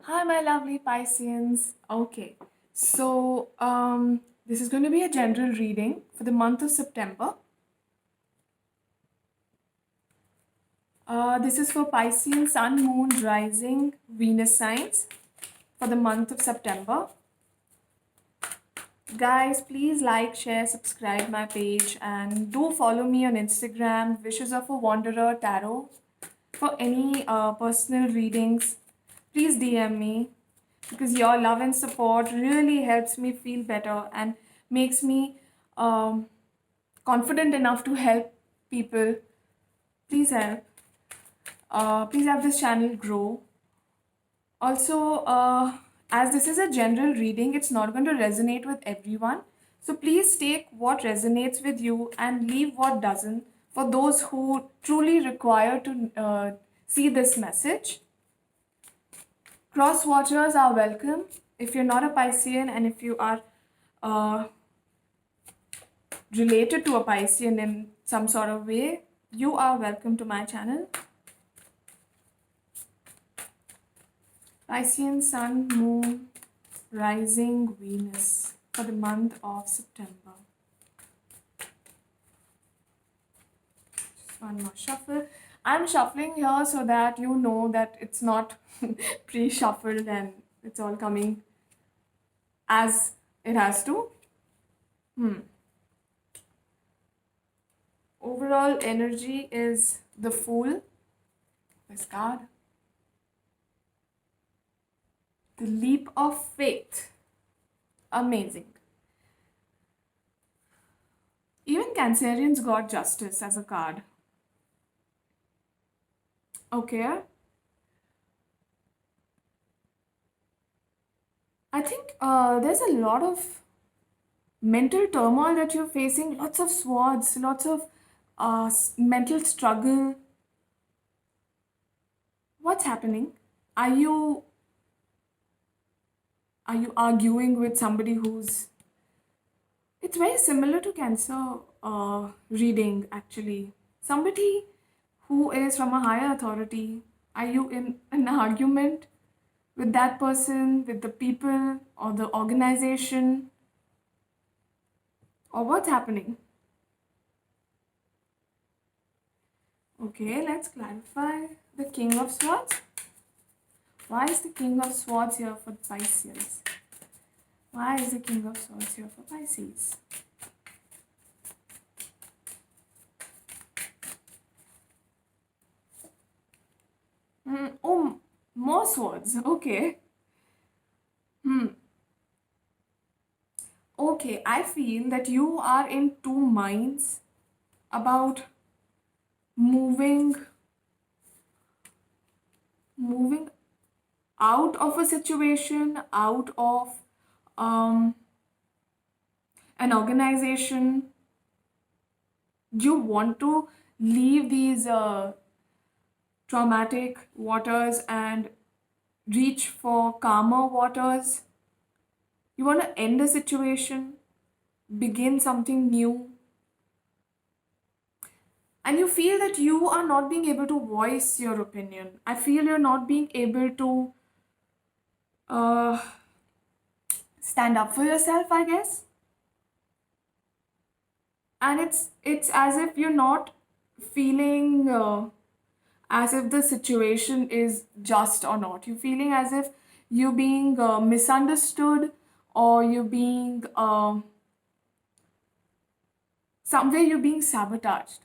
Hi, my lovely Pisceans. Okay, this is going to be a general reading for the month of September. This is for Piscean Sun, Moon, Rising, Venus signs for the month of September. Guys, please like, share, subscribe my page, and do follow me on Instagram, Wishes of a Wanderer Tarot. For any personal readings, please DM me because your love and support really helps me feel better and makes me um, confident enough to help people. Please help. Please have this channel grow. Also, as this is a general reading, it's not going to resonate with everyone. So please take what resonates with you and leave what doesn't for those who truly require to see this message. Cross watchers are welcome. If you're not a Piscean and if you are uh, related to a Piscean in some sort of way, you are welcome to my channel. Piscean Sun, Moon, Rising, Venus for the month of September. Just one more shuffle. I'm shuffling here so that you know that it's not pre-shuffled and it's all coming as it has to. Overall energy is the Fool, this card. The Leap of Faith. Amazing. Even Cancerians got Justice as a card. Okay. I think there's a lot of mental turmoil that you're facing, lots of swords, lots of mental struggle. What's happening? Are you are you arguing with somebody who's it's very similar to Cancer reading actually. Somebody who is from a higher authority. Are you in an argument with that person, with the people, or the organization, or what's happening? Okay, let's clarify. The King of Swords. Why is the King of Swords here for Pisces? Why is the King of Swords here for Pisces? Oh, more swords. Okay. Okay, I feel that you are in two minds about moving moving out of a situation, out of um, an organization. You want to leave these traumatic waters and reach for calmer waters. You want to end a situation, begin something new, and you feel that you are not being able to voice your opinion. I feel you're not being able to uh, stand up for yourself, I guess. And it's as if you're not feeling as if the situation is just or not. You're feeling as if you're being misunderstood or you're being somewhere you're being sabotaged.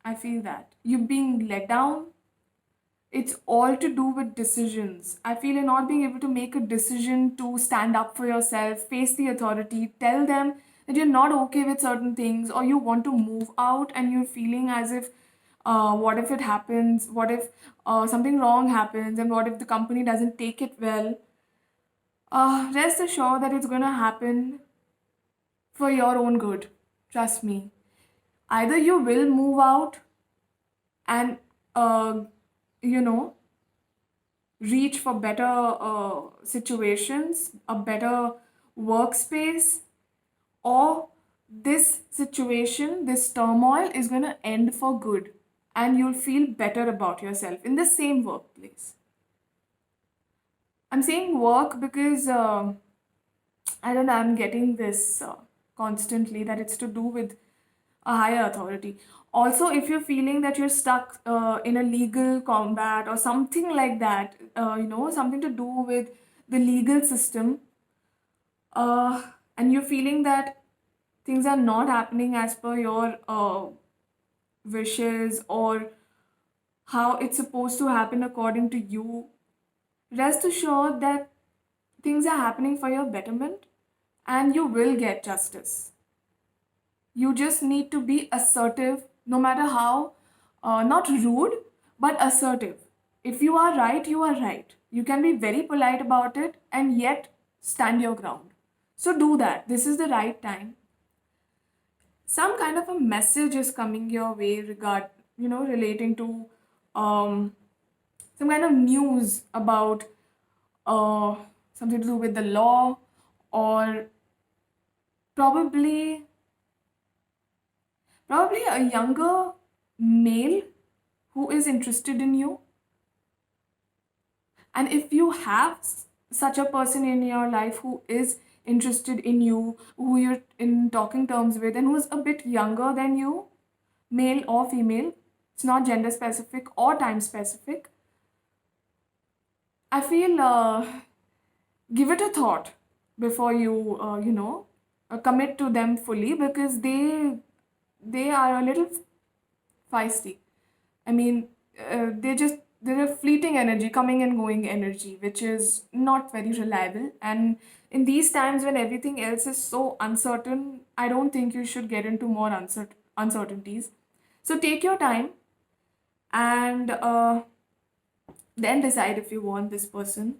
I feel that you're being let down. It's all to do with decisions. I feel you're not being able to make a decision to stand up for yourself, face the authority, tell them that you're not okay with certain things or you want to move out and you're feeling as if, what if it happens? What if something wrong happens? And what if the company doesn't take it well? Rest assured that it's going to happen for your own good. Trust me. Either you will move out and, uh, you know, reach for better situations, a better workspace, or this situation, this turmoil is going to end for good and you'll feel better about yourself in the same workplace. I'm saying work because I don't know, I'm getting this constantly that it's to do with a higher authority. Also, if you're feeling that you're stuck in a legal combat or something like that, something to do with the legal system, uh, and you're feeling that things are not happening as per your wishes or how it's supposed to happen according to you, rest assured that things are happening for your betterment and you will get justice. You just need to be assertive, no matter how, not rude, but assertive. If you are right, you are right. You can be very polite about it and yet stand your ground. So do that. This is the right time. Some kind of a message is coming your way relating to um, some kind of news about uh, something to do with the law, or probably probably a younger male who is interested in you. And if you have such a person in your life who is interested in you, who you're in talking terms with, and who's a bit younger than you, male or female, it's not gender specific or time specific, I feel give it a thought before you commit to them fully, because they are a little feisty. I mean, they're a fleeting energy, coming and going energy, which is not very reliable. And in these times when everything else is so uncertain, I don't think you should get into more uncertainties. So take your time and then decide if you want this person.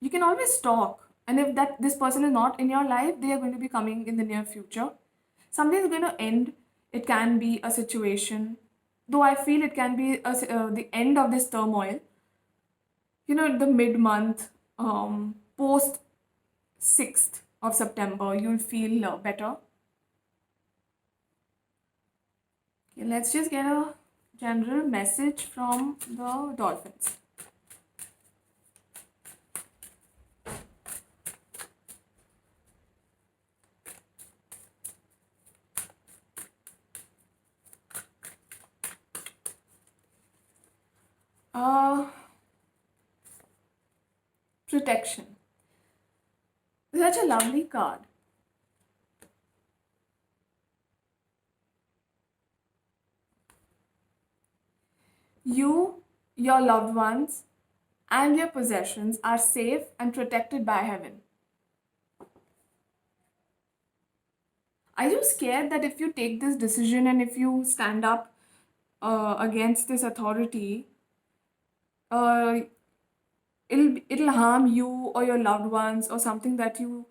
You can always talk, and if that this person is not in your life, they are going to be coming in the near future. Something is going to end. It can be a situation, though I feel it can be the end of this turmoil. The mid month, post 6th of September, you'll feel better. Okay, let's just get a general message from the dolphins. uh Protection. Such a lovely card. You, your loved ones, and your possessions are safe and protected by heaven. Are you scared that if you take this decision and if you stand up against this authority, uh, it'll harm you or your loved ones, or something that you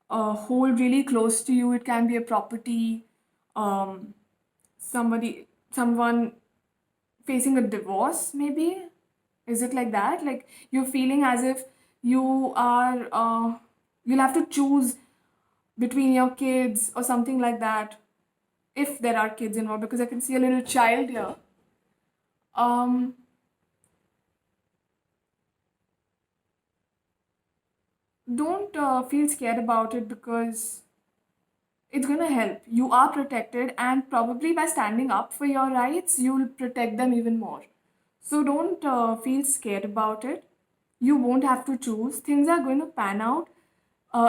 hold really close to you? It can be a property, um, someone facing a divorce, maybe. Is it like that? Like you're feeling as if you are you'll have to choose between your kids or something like that, if there are kids involved, because I can see a little child here. um don't feel scared about it, because it's going to help. You are protected, and probably by standing up for your rights, you'll protect them even more. So don't feel scared about it. You won't have to choose. Things are going to pan out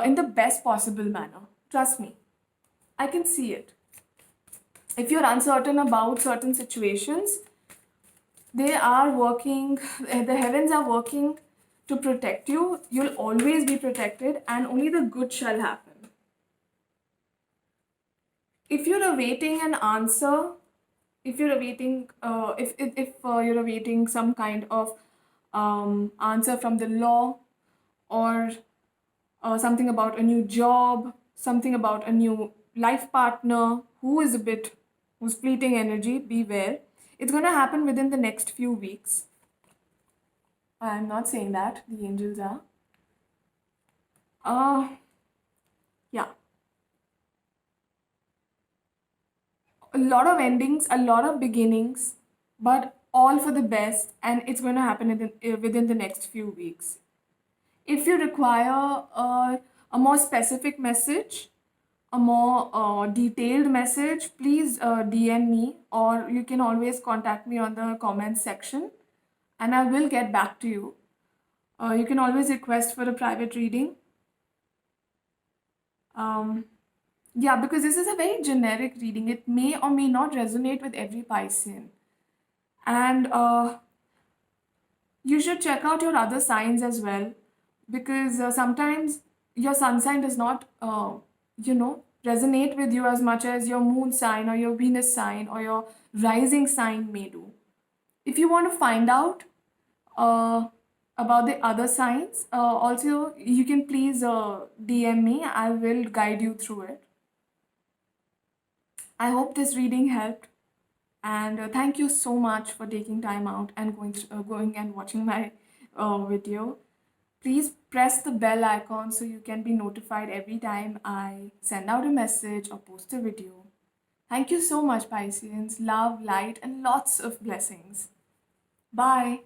in the best possible manner. Trust me, I can see it. If you're uncertain about certain situations, they are working, the heavens are working to protect you. You'll always be protected, and only the good shall happen. If you're awaiting an answer, if you're awaiting if you're awaiting some kind of answer from the law, or something about a new job, something about a new life partner who's fleeting energy, beware. It's going to happen within the next few weeks. I'm not saying that, the angels are. uh yeah, a lot of endings, a lot of beginnings, but all for the best, and it's going to happen within the next few weeks. If you require a more specific message, a more detailed message, please DM me, or you can always contact me on the comments section and I will get back to you. You can always request for a private reading. Um, yeah, because this is a very generic reading. It may or may not resonate with every Piscean. And you should check out your other signs as well, because sometimes your sun sign does not, resonate with you as much as your moon sign or your Venus sign or your rising sign may do. If you want to find out uh, about the other signs, also you can please DM me. I will guide you through it. I hope this reading helped. And thank you so much for taking time out and going and watching my video. Please press the bell icon so you can be notified every time I send out a message or post a video. Thank you so much, Pisceans. Love, light, and lots of blessings. Bye.